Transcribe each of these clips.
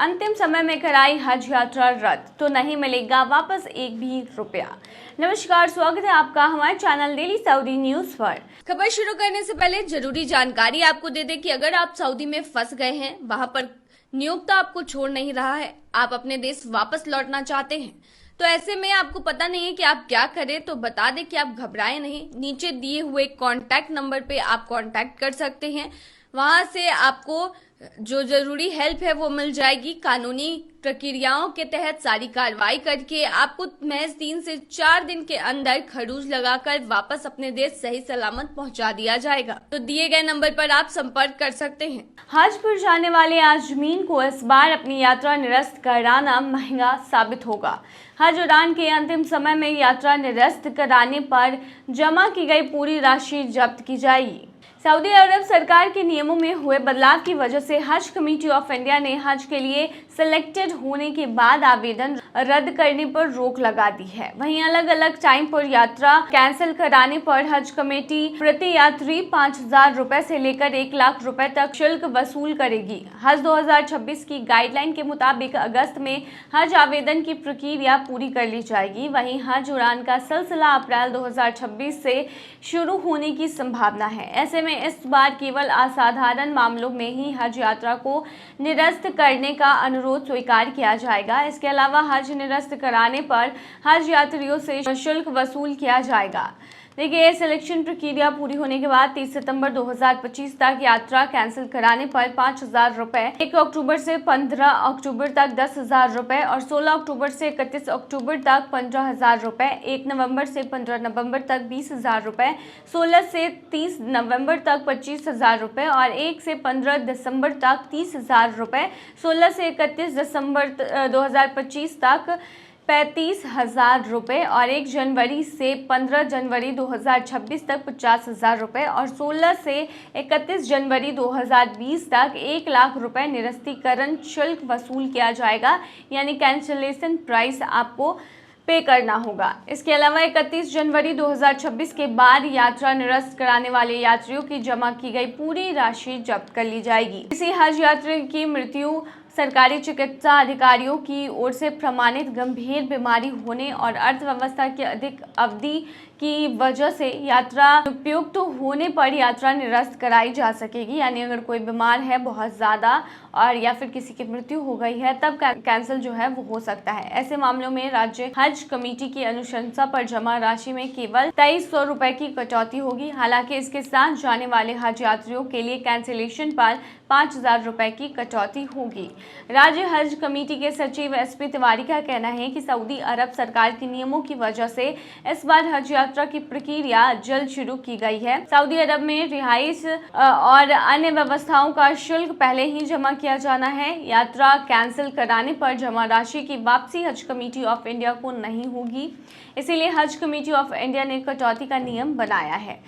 अंतिम समय में कराई हज यात्रा रद्द तो नहीं मिलेगा वापस एक भी रुपया। नमस्कार, स्वागत है आपका हमारे चैनल डेली सऊदी न्यूज पर। खबर शुरू करने से पहले जरूरी जानकारी आपको दे दें कि अगर आप सऊदी में फंस गए हैं, वहां पर नियोक्ता आपको छोड़ नहीं रहा है, आप अपने देश वापस लौटना चाहते हैं, तो ऐसे में आपको पता नहीं है कि आप क्या करें, तो बता दें कि आप घबराएं नहीं। नीचे दिए हुए कॉन्टैक्ट नंबर पे आप कॉन्टैक्ट कर सकते हैं। वहां से आपको जो जरूरी हेल्प है वो मिल जाएगी। कानूनी प्रक्रियाओं के तहत सारी कार्रवाई करके आपको महज 3 से 4 दिन के अंदर खरूज लगाकर वापस अपने देश सही सलामत पहुंचा दिया जाएगा। तो दिए गए नंबर पर आप संपर्क कर सकते हैं। हज पर जाने वाले आजमीन को इस बार अपनी यात्रा निरस्त कराना महंगा साबित होगा। हज उड़ान के अंतिम समय में यात्रा निरस्त कराने पर जमा की गई पूरी राशि जब्त की जाएगी। सऊदी अरब सरकार के नियमों में हुए बदलाव की वजह से हज कमेटी ऑफ इंडिया ने हज के लिए सिलेक्टेड होने के बाद आवेदन रद्द करने पर रोक लगा दी है। वहीं अलग अलग टाइम पर यात्रा कैंसिल कराने पर हज कमेटी प्रति यात्री 5,000 रुपए से लेकर 1 लाख रुपए तक शुल्क वसूल करेगी। हज 2026 की गाइडलाइन के मुताबिक अगस्त में हज आवेदन की प्रक्रिया पूरी कर ली जाएगी। वहीं हज उड़ान का सिलसिला अप्रैल 2026 से शुरू होने की संभावना है। ऐसे में इस बार केवल असाधारण मामलों में ही हज यात्रा को निरस्त करने का अनुरोध स्वीकार किया जाएगा। इसके अलावा हज निरस्त कराने पर हज यात्रियों से शुल्क वसूल किया जाएगा। देखिए, सिलेक्शन प्रक्रिया पूरी होने के बाद 30 सितंबर 2025 तक यात्रा कैंसिल कराने पर 5,000 रुपए, 1 अक्टूबर से 15 अक्टूबर तक 10,000 रुपए और 16 अक्टूबर से 31 अक्टूबर तक 15,000 रुपए, 1 नवंबर से 15 नवंबर तक 20,000 रुपए, 16 से 30 नवंबर तक 25,000 रुपए और 1 से 15 दिसंबर तक 30,000 रुपए, 16 से 31 दिसंबर 2025 तक 35,000 रुपए और 1 जनवरी से 15 जनवरी 2026 तक 50,000 रुपए और 16 से 31 जनवरी 2020 तक 1 लाख रुपए निरस्तीकरण शुल्क वसूल किया जाएगा, यानी कैंसिलेशन प्राइस आपको पे करना होगा। इसके अलावा 31 जनवरी 2026 के बाद यात्रा निरस्त कराने वाले यात्रियों की जमा की गई पूरी राशि जब्त कर ली जाएगी। किसी हज यात्री की मृत्यु, सरकारी चिकित्सा अधिकारियों की ओर से प्रमाणित गंभीर बीमारी होने और अर्थव्यवस्था की अधिक अवधि की वजह से यात्रा उपयुक्त होने पर यात्रा निरस्त कराई जा सकेगी। यानी अगर कोई बीमार है बहुत ज़्यादा और या फिर किसी की मृत्यु हो गई है, तब कैंसिल जो है वो हो सकता है। ऐसे मामलों में राज्य हज कमेटी की अनुशंसा पर जमा राशि में केवल 2300 रुपए की कटौती होगी। हालांकि इसके साथ जाने वाले हज यात्रियों के लिए कैंसिलेशन पर 5,000 रुपए की कटौती होगी। राज्य हज कमेटी के सचिव SP तिवारी का कहना है कि सऊदी अरब सरकार के नियमों की वजह से इस बार हज यात्रा की प्रक्रिया जल्द शुरू की गई है। सऊदी अरब में रिहाइश और अन्य व्यवस्थाओं का शुल्क पहले ही जमा किया जाना है। यात्रा कैंसिल कराने पर जमा राशि की वापसी हज कमेटी ऑफ इंडिया को नहीं होगी, इसीलिए हज कमेटी ऑफ इंडिया ने कटौती का नियम बनाया है।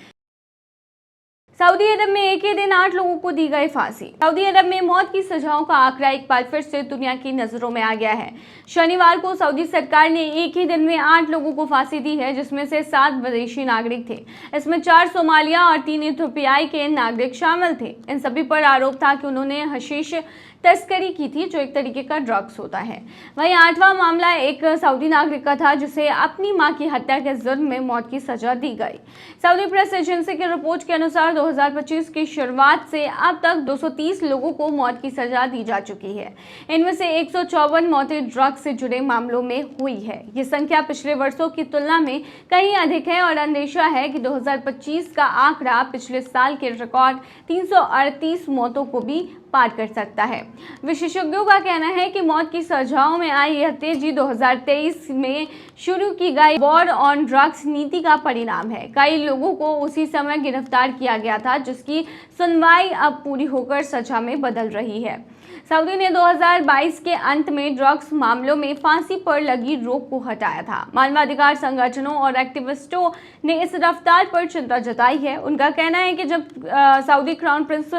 सऊदी अरब में एक ही दिन 8 लोगों को दी गई फांसी। सऊदी अरब में मौत की सजाओं का आंकड़ा एक बार फिर से दुनिया की नजरों में आ गया है। शनिवार को सऊदी सरकार ने एक ही दिन में 8 लोगों को फांसी दी है, जिसमें से 7 विदेशी नागरिक थे। इसमें 4 सोमालिया और 3 इथियोपियाई के नागरिक शामिल थे। इन सभी पर आरोप था कि उन्होंने हशीश तस्करी की थी, जो एक तरीके का ड्रग्स होता है। वहीं 8वां मामला एक सऊदी नागरिक का था, जिसे अपनी मां की हत्या के जुर्म में मौत की सजा दी गई। सऊदी प्रेस एजेंसी की रिपोर्ट के अनुसार 2025 की शुरुआत से अब तक 230 लोगों को मौत की सजा दी जा चुकी है। इनमें से 154 मौतें ड्रग्स से जुड़े मामलों में हुई है। ये संख्या पिछले वर्षों की तुलना में कहीं अधिक है और अंदेशा है कि 2025 का आंकड़ा पिछले साल के रिकॉर्ड 338 मौतों को भी पार कर सकता है। विशेषज्ञों का कहना है कि मौत की सजाओं में आई यह तेजी 2023 में शुरू की गई वॉर ऑन ड्रग्स नीति का परिणाम है। कई लोगों को उसी समय गिरफ्तार किया गया था, जिसकी सुनवाई अब पूरी होकर सजा में बदल रही है। सऊदी ने 2022 के अंत में ड्रग्स मामलों में फांसी पर लगी रोक को हटाया था। मानवाधिकार संगठनों और एक्टिविस्टों ने इस रफ्तार पर चिंता जताई है। उनका कहना है कि जब सऊदी क्राउन प्रिंस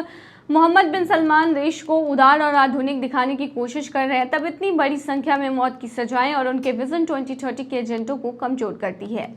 मोहम्मद बिन सलमान देश को उदार और आधुनिक दिखाने की कोशिश कर रहे हैं, तब इतनी बड़ी संख्या में मौत की सजाएं और उनके विजन 2030 के एजेंडों को कमजोर करती है।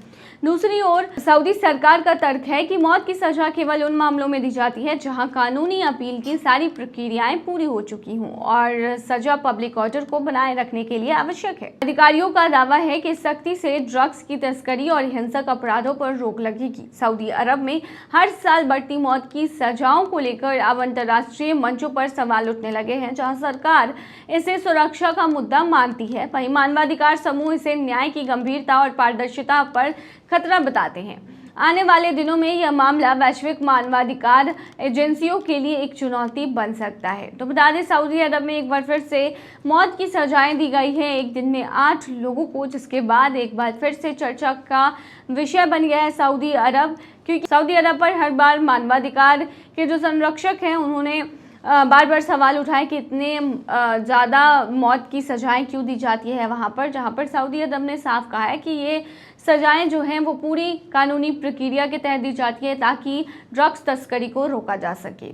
दूसरी ओर सऊदी सरकार का तर्क है कि मौत की सजा केवल उन मामलों में दी जाती है जहां कानूनी अपील की सारी प्रक्रियाएं पूरी हो चुकी हों और सजा पब्लिक ऑर्डर को बनाए रखने के लिए आवश्यक है। अधिकारियों का दावा है कि सख्ती से ड्रग्स की तस्करी और हिंसक अपराधों पर रोक लगेगी। सऊदी अरब में हर साल बढ़ती मौत की सजाओं को लेकर अब अंतर्राष्ट्रीय मंचों पर सवाल उठने लगे हैं, जहां सरकार इसे सुरक्षा का मुद्दा मानती है, वहीं मानवाधिकार समूह इसे न्याय की गंभीरता और पारदर्शिता पर खतरा बताते हैं। आने वाले दिनों में यह मामला वैश्विक मानवाधिकार एजेंसियों के लिए एक चुनौती बन सकता है। तो बता दें, सऊदी अरब में एक बार फिर से मौत की सजाएं दी गई है एक दिन में 8 लोगों को, जिसके बाद एक बार फिर से चर्चा का विषय बन गया है सऊदी अरब, क्योंकि सऊदी अरब पर हर बार मानवाधिकार के जो संरक्षक हैं उन्होंने बार बार सवाल उठाए कि इतने ज़्यादा मौत की सजाएं क्यों दी जाती है वहाँ पर, जहाँ पर सऊदी अरब ने साफ कहा है कि ये सजाएं जो हैं वो पूरी कानूनी प्रक्रिया के तहत दी जाती है ताकि ड्रग्स तस्करी को रोका जा सके।